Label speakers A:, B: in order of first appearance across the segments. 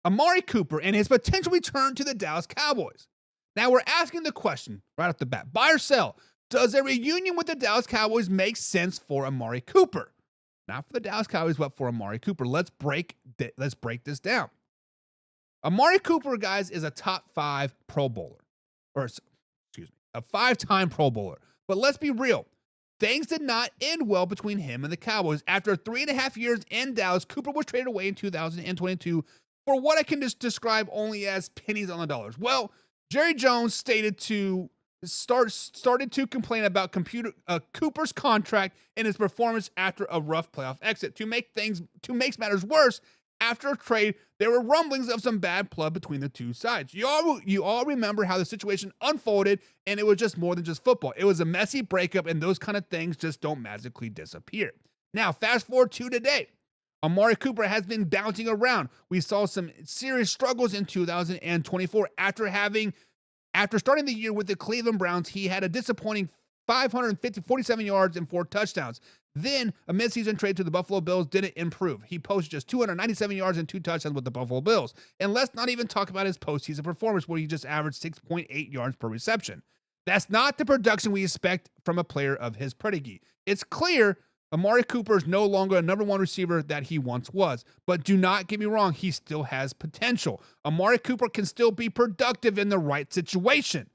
A: Amari Cooper and his potential return to the Dallas Cowboys. Now we're asking the question right off the bat, buy or sell? Does a reunion with the Dallas Cowboys make sense for Amari Cooper? Not for the Dallas Cowboys, but for Amari Cooper. Let's break this down. Amari Cooper, guys, is a top 5 Pro Bowler. Or, excuse me, a 5-time Pro Bowler. But let's be real. Things did not end well between him and the Cowboys. After 3.5 years in Dallas, Cooper was traded away in 2022 for what I can just describe only as pennies on the dollars. Well, Jerry Jones started to complain about Cooper's contract and his performance after a rough playoff exit. To make matters worse, after a trade, there were rumblings of some bad blood between the two sides. You all remember how the situation unfolded, and it was just more than just football. It was a messy breakup, and those kind of things just don't magically disappear. Now, fast forward to today. Amari Cooper has been bouncing around. We saw some serious struggles in 2024 after starting the year with the Cleveland Browns. He had a disappointing 47 yards and 4 touchdowns. Then a midseason trade to the Buffalo Bills didn't improve. He posted just 297 yards and 2 touchdowns with the Buffalo Bills. And let's not even talk about his postseason performance where he just averaged 6.8 yards per reception. That's not the production we expect from a player of his pedigree. It's clear Amari Cooper is no longer a number 1 receiver that he once was. But do not get me wrong, he still has potential. Amari Cooper can still be productive in the right situation.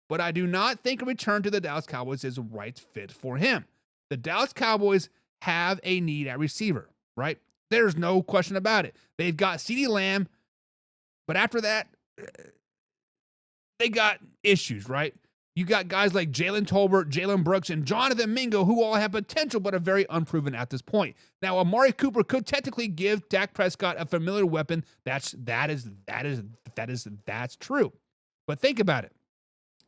A: But I do not think a return to the Dallas Cowboys is a right fit for him. The Dallas Cowboys have a need at receiver, right? There's no question about it. They've got CeeDee Lamb, but after that, they got issues, right? You got guys like Jalen Tolbert, Jalen Brooks, and Jonathan Mingo, who all have potential but are very unproven at this point. Now, Amari Cooper could technically give Dak Prescott a familiar weapon. That's true. But think about it.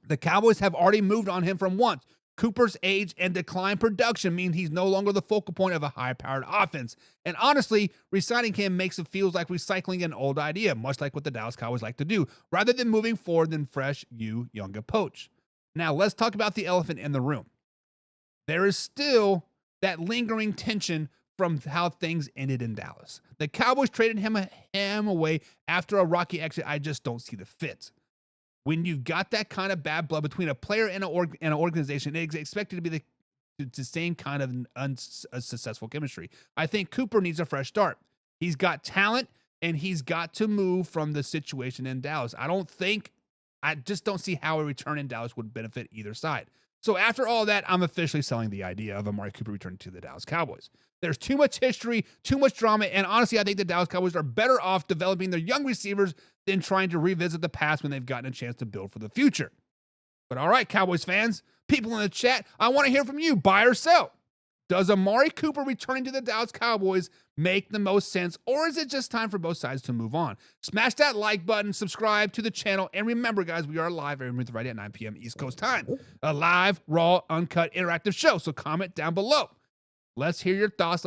A: The Cowboys have already moved on him from once. Cooper's age and decline production means he's no longer the focal point of a high-powered offense. And honestly, re-signing him makes it feel like recycling an old idea, much like what the Dallas Cowboys like to do, rather than moving forward than fresh, young approach. Now, let's talk about the elephant in the room. There is still that lingering tension from how things ended in Dallas. The Cowboys traded him away after a rocky exit. I just don't see the fit. When you've got that kind of bad blood between a player and an organization, it's expected to be the same kind of unsuccessful chemistry. I think Cooper needs a fresh start. He's got talent, and he's got to move from the situation in Dallas. I just don't see how a return in Dallas would benefit either side. So after all that, I'm officially selling the idea of Amari Cooper returning to the Dallas Cowboys. There's too much history, too much drama, and honestly, I think the Dallas Cowboys are better off developing their young receivers than trying to revisit the past when they've gotten a chance to build for the future. But all right, Cowboys fans, people in the chat, I want to hear from you, buy or sell. Does Amari Cooper returning to the Dallas Cowboys make the most sense, or is it just time for both sides to move on? Smash that like button, subscribe to the channel, and remember, guys, we are live every Friday at 9 p.m. East Coast time. A live, raw, uncut, interactive show, so comment down below. Let's hear your thoughts.